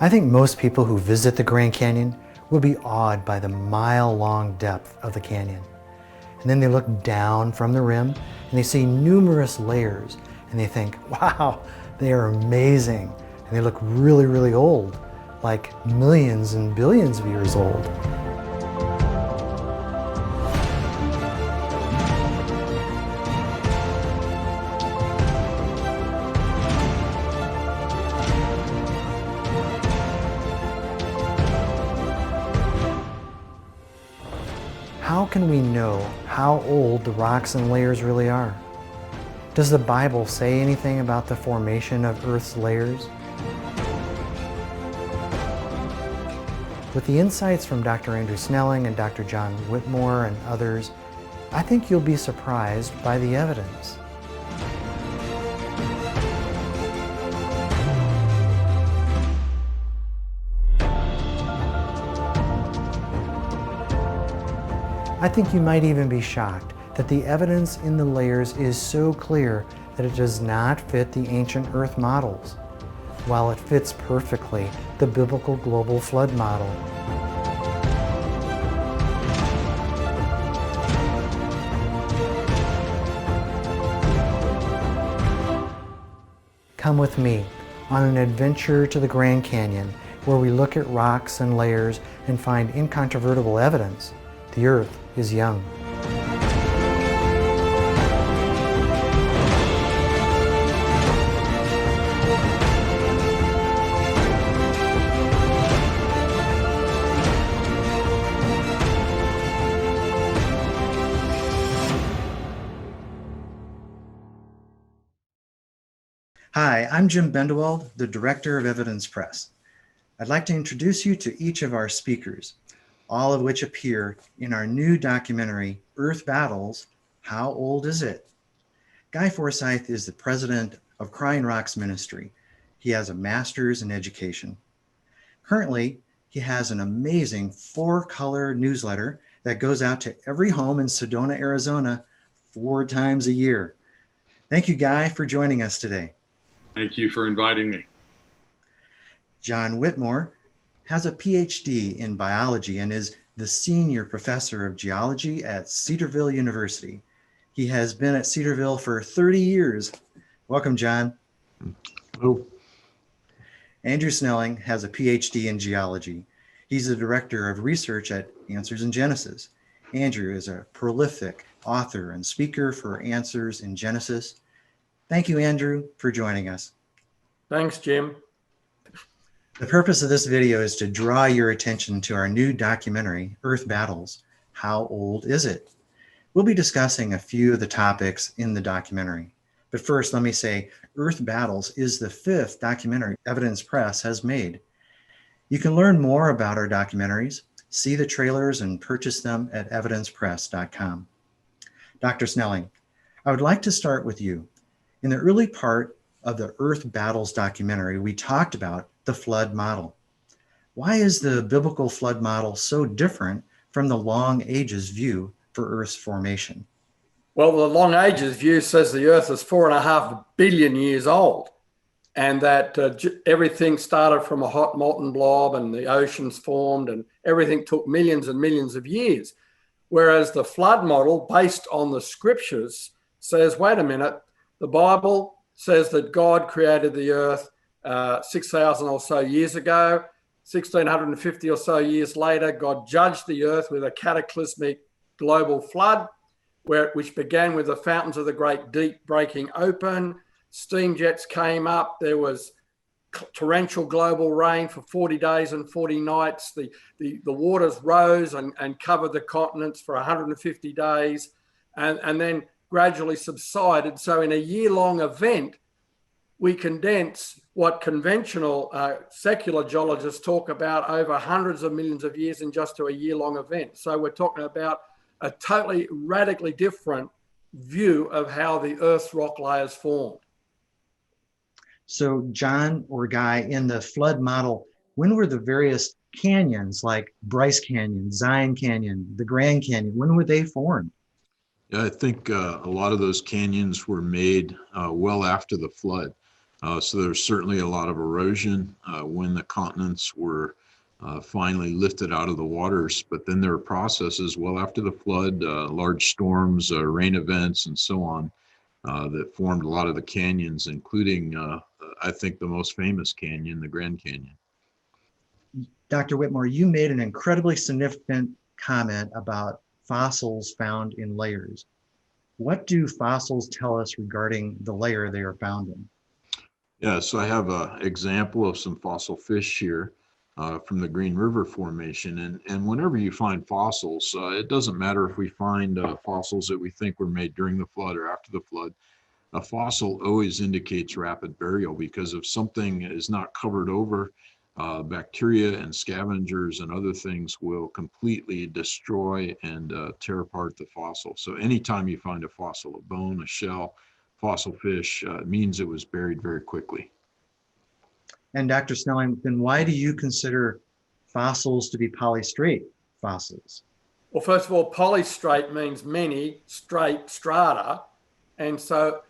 I think most people who visit the Grand Canyon will be awed by the mile-long depth of the canyon. And then they look down from the rim and they see numerous layers and they think, wow, they are amazing. And they look really, really old, like millions and billions of years old. How can we know how old the rocks and layers really are? Does the Bible say anything about the formation of Earth's layers? With the insights from Dr. Andrew Snelling and Dr. John Whitmore and others, I think you'll be surprised by the evidence. I think you might even be shocked that the evidence in the layers is so clear that it does not fit the ancient Earth models, while it fits perfectly the biblical global flood model. Come with me on an adventure to the Grand Canyon, where we look at rocks and layers and find incontrovertible evidence the Earth is young. Hi, I'm Jim Bendewald, the Director of Evidence Press. I'd like to introduce you to each of our speakers, all of which appear in our new documentary, Earth Battles, How Old Is It? Guy Forsythe is the president of Crying Rocks Ministry. He has a master's in education. Currently, he has an amazing 4-color newsletter that goes out to every home in Sedona, Arizona 4 times a year. Thank you, Guy, for joining us today. Thank you for inviting me. John Whitmore has a PhD in biology and is the senior professor of geology at Cedarville University. He has been at Cedarville for 30 years. Welcome, John. Hello. Andrew Snelling has a PhD in geology. He's the director of research at Answers in Genesis. Andrew is a prolific author and speaker for Answers in Genesis. Thank you, Andrew, for joining us. Thanks, Jim. The purpose of this video is to draw your attention to our new documentary, Earth Battles, How Old Is It? We'll be discussing a few of the topics in the documentary. But first, let me say, Earth Battles is the 5th documentary Evidence Press has made. You can learn more about our documentaries, see the trailers, and purchase them at evidencepress.com. Dr. Snelling, I would like to start with you. In the early part of the Earth Battles documentary, we talked about the flood model. Why is the biblical flood model so different from the long ages view for Earth's formation? Well, the long ages view says the Earth is 4.5 billion years old, and that everything started from a hot molten blob and the oceans formed and everything took millions and millions of years. Whereas the flood model, based on the scriptures, says, wait a minute, the Bible says that God created the Earth 6,000 or so years ago. 1,650 or so years later, God judged the Earth with a cataclysmic global flood, which began with the fountains of the great deep breaking open. Steam jets came up. There was torrential global rain for 40 days and 40 nights. The waters rose and covered the continents for 150 days and then gradually subsided. So in a year-long event, we condense what conventional secular geologists talk about over hundreds of millions of years in just to a year-long event. So we're talking about a totally radically different view of how the Earth's rock layers formed. So John or Guy, in the flood model, when were the various canyons like Bryce Canyon, Zion Canyon, the Grand Canyon, when were they formed? Yeah, I think a lot of those canyons were made well after the flood. So there's certainly a lot of erosion when the continents were finally lifted out of the waters. But then there are processes well after the flood, large storms, rain events, and so on, that formed a lot of the canyons, including, I think, the most famous canyon, the Grand Canyon. Dr. Whitmore, you made an incredibly significant comment about fossils found in layers. What do fossils tell us regarding the layer they are found in? Yeah, so I have an example of some fossil fish here from the Green River Formation. And whenever you find fossils, it doesn't matter if we find fossils that we think were made during the flood or after the flood. A fossil always indicates rapid burial, because if something is not covered over, bacteria and scavengers and other things will completely destroy and tear apart the fossil. So anytime you find a fossil, a bone, a shell, fossil fish, means it was buried very quickly. And Dr. Snelling, then why do you consider fossils to be polystrate fossils? Well, first of all, polystrate means many straight strata. And so,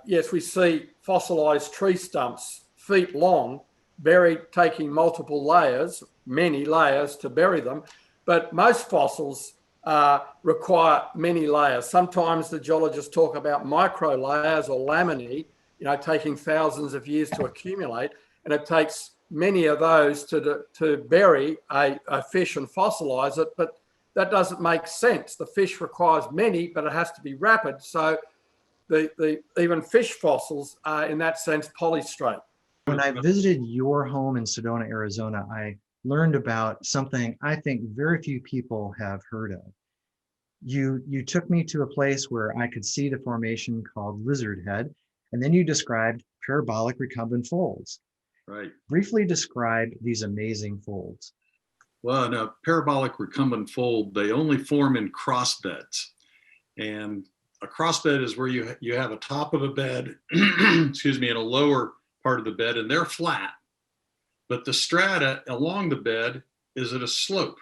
yes, we see fossilized tree stumps feet long, buried, taking multiple layers, many layers to bury them. But most fossils require many layers. Sometimes the geologists talk about micro layers or laminae, taking thousands of years to accumulate. And it takes many of those to bury a fish and fossilize it. But that doesn't make sense. The fish requires many, but it has to be rapid. So even fish fossils are, in that sense, polystrate. When I visited your home in Sedona, Arizona, I learned about something I think very few people have heard of. You took me to a place where I could see the formation called Lizard Head, and then you described parabolic recumbent folds. Right. Briefly describe these amazing folds. Well, in a parabolic recumbent fold, they only form in cross beds. And a cross bed is where you have a top of a bed, excuse me, and a lower part of the bed, and they're flat. But the strata along the bed is at a slope.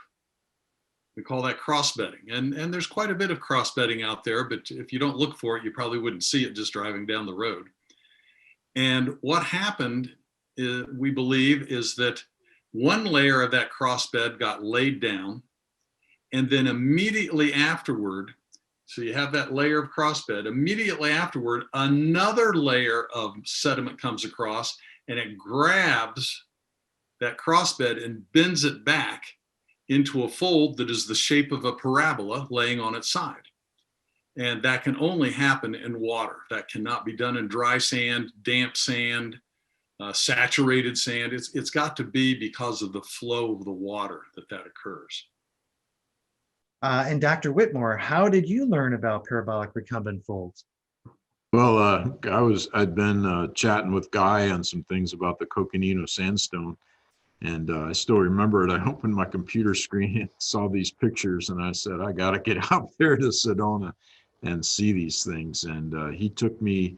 We call that cross bedding. And there's quite a bit of cross bedding out there, but if you don't look for it, you probably wouldn't see it just driving down the road. And what happened, we believe, is that one layer of that cross bed got laid down, and then immediately afterward, so you have that layer of cross bed, immediately afterward, another layer of sediment comes across, and it grabs that cross bed and bends it back into a fold that is the shape of a parabola laying on its side. And that can only happen in water. That cannot be done in dry sand, damp sand, saturated sand. It's got to be because of the flow of the water that occurs. And Dr. Whitmore, how did you learn about parabolic recumbent folds? Well, I'd been chatting with Guy on some things about the Coconino sandstone, and I still remember it. I opened my computer screen and saw these pictures, and I said, I got to get out there to Sedona and see these things. And he took me,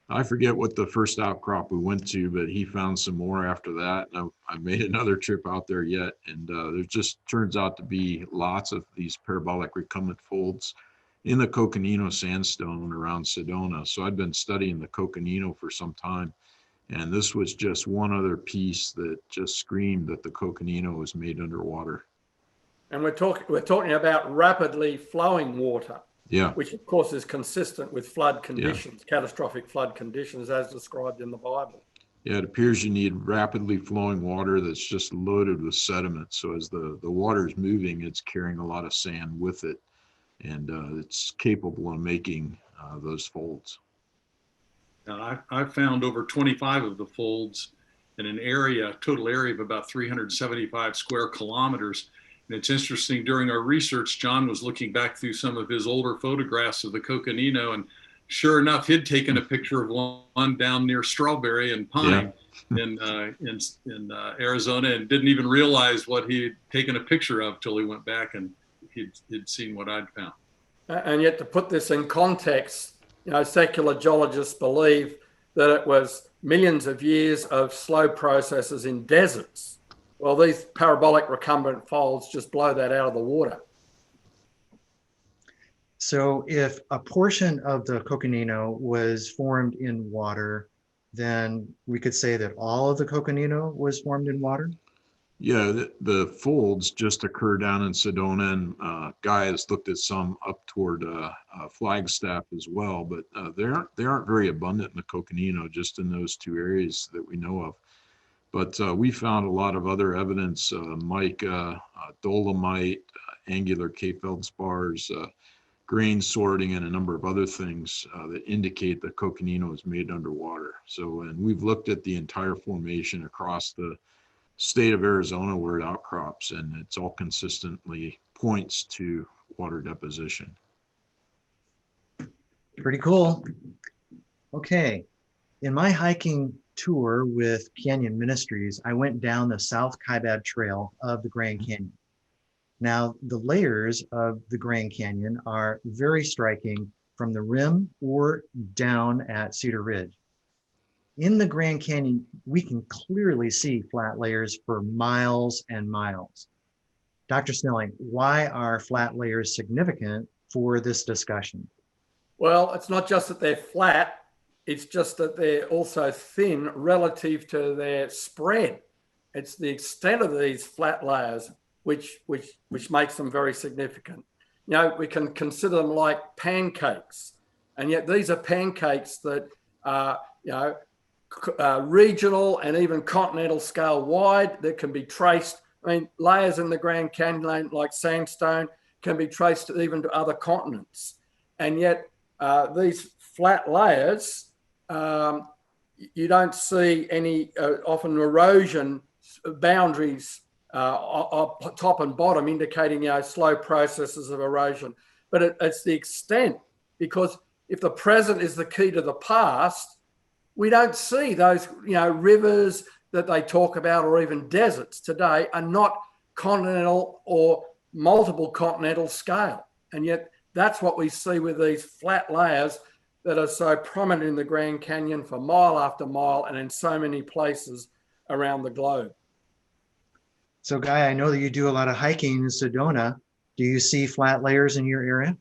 I forget what the first outcrop we went to, but he found some more after that. And I made another trip out there yet. And there just turns out to be lots of these parabolic recumbent folds in the Coconino sandstone around Sedona. So I'd been studying the Coconino for some time. And this was just one other piece that just screamed that the Coconino was made underwater. And we're talking about rapidly flowing water. Yeah. Which of course is consistent with flood conditions, catastrophic flood conditions as described in the Bible. Yeah, it appears you need rapidly flowing water that's just loaded with sediment. So as the water is moving, it's carrying a lot of sand with it, and it's capable of making those folds. Now, I've found over 25 of the folds in an area, total area of about 375 square kilometers. And it's interesting, during our research, John was looking back through some of his older photographs of the Coconino, and sure enough, he'd taken a picture of one down near Strawberry and Pine in Arizona, and didn't even realize what he'd taken a picture of till he went back and he'd seen what I'd found. And yet, to put this in context, secular geologists believe that it was millions of years of slow processes in deserts. Well, these parabolic recumbent folds just blow that out of the water. So if a portion of the Coconino was formed in water, then we could say that all of the Coconino was formed in water? Yeah, the folds just occur down in Sedona, and Guy has looked at some up toward Flagstaff as well, but they aren't very abundant in the Coconino, just in those two areas that we know of. But we found a lot of other evidence, mica, dolomite, angular Cape feldspars, grain sorting, and a number of other things that indicate that Coconino is made underwater. So, and we've looked at the entire formation across the state of Arizona where it outcrops, and it's all consistently points to water deposition. Pretty cool. Okay. In my hiking tour with Canyon Ministries, I went down the South Kaibab Trail of the Grand Canyon. Now, the layers of the Grand Canyon are very striking from the rim or down at Cedar Ridge. In the Grand Canyon, we can clearly see flat layers for miles and miles. Dr. Snelling, why are flat layers significant for this discussion? Well, it's not just that they're flat, it's just that they're also thin relative to their spread. It's the extent of these flat layers which makes them very significant. You know, we can consider them like pancakes, and yet these are pancakes that are, regional and even continental scale wide, that can be traced. I mean, layers in the Grand Canyon, like sandstone, can be traced even to other continents. And yet these flat layers, you don't see any often erosion boundaries top and bottom, indicating slow processes of erosion. But it's the extent, because if the present is the key to the past, we don't see those rivers that they talk about, or even deserts today, are not continental or multiple continental scale. And yet that's what we see with these flat layers that are so prominent in the Grand Canyon for mile after mile and in so many places around the globe. So Guy, I know that you do a lot of hiking in Sedona. Do you see flat layers in your area?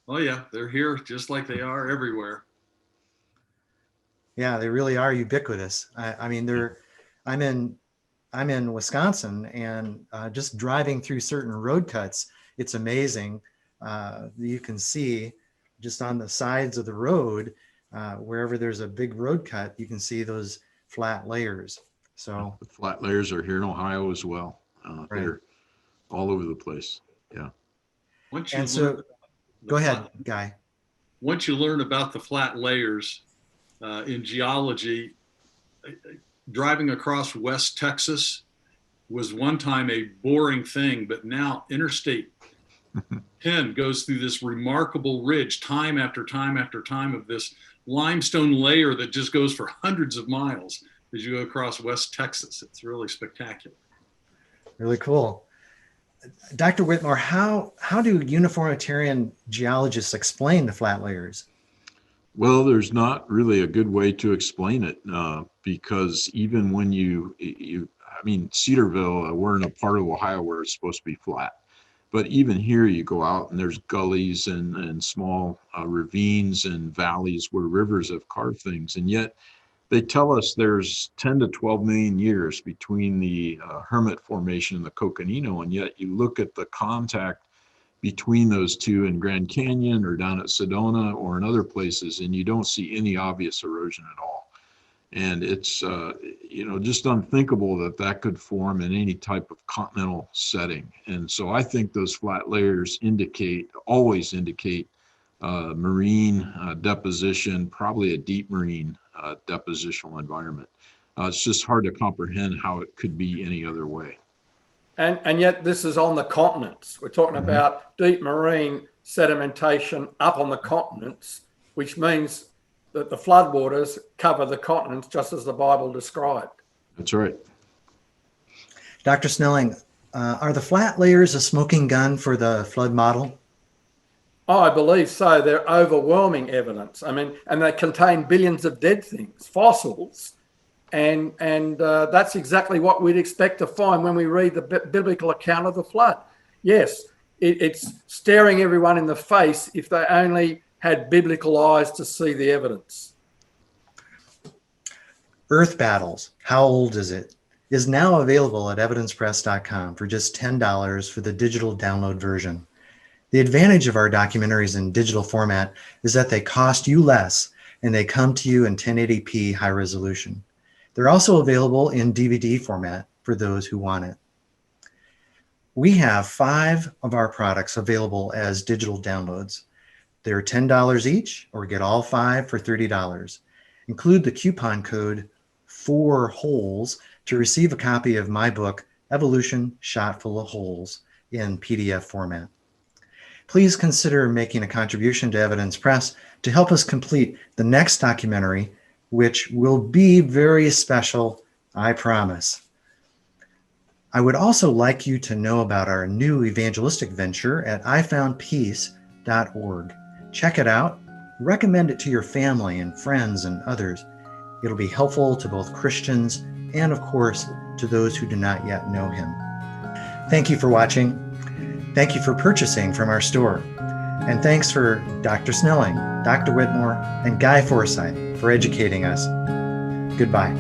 Oh yeah, they're here just like they are everywhere. Yeah, they really are ubiquitous. I mean, I'm in Wisconsin, and just driving through certain road cuts, it's amazing. You can see just on the sides of the road, wherever there's a big road cut, you can see those flat layers. So the flat layers are here in Ohio as well. Right. They're all over the place. Yeah. And so, go ahead, Guy. Once you learn about the flat layers in geology, driving across West Texas was one time a boring thing, but now Interstate 10 goes through this remarkable ridge time after time after time of this limestone layer that just goes for hundreds of miles as you go across West Texas. It's really spectacular. Really cool. Dr. Whitmore, how do uniformitarian geologists explain the flat layers? Well, there's not really a good way to explain it because even when I mean, Cedarville, we're in a part of Ohio where it's supposed to be flat. But even here, you go out and there's gullies and small ravines and valleys where rivers have carved things. And yet they tell us there's 10 to 12 million years between the Hermit Formation and the Coconino. And yet you look at the contact between those two in Grand Canyon or down at Sedona or in other places, and you don't see any obvious erosion at all. And it's, just unthinkable that could form in any type of continental setting. And so I think those flat layers always indicate marine deposition, probably a deep marine depositional environment. It's just hard to comprehend how it could be any other way. And yet this is on the continents. We're talking about deep marine sedimentation up on the continents, which means that the floodwaters cover the continents just as the Bible described. That's right. Dr. Snelling, are the flat layers a smoking gun for the flood model? Oh, I believe so. They're overwhelming evidence. I mean, and they contain billions of dead things, fossils. And that's exactly what we'd expect to find when we read the biblical account of the flood. Yes, it's staring everyone in the face if they only had biblical eyes to see the evidence. Earth Battles, How Old Is It? Is now available at evidencepress.com for just $10 for the digital download version. The advantage of our documentaries in digital format is that they cost you less and they come to you in 1080p high resolution. They're also available in DVD format for those who want it. We have 5 of our products available as digital downloads. They're $10 each, or get all 5 for $30. Include the coupon code 4HOLES to receive a copy of my book, Evolution Shot Full of Holes, in PDF format. Please consider making a contribution to Evidence Press to help us complete the next documentary, which will be very special, I promise. I would also like you to know about our new evangelistic venture at ifoundpeace.org. Check it out, recommend it to your family and friends and others. It'll be helpful to both Christians and, of course, to those who do not yet know him. Thank you for watching. Thank you for purchasing from our store. And thanks for Dr. Snelling, Dr. Whitmore, and Guy Forsythe for educating us. Goodbye.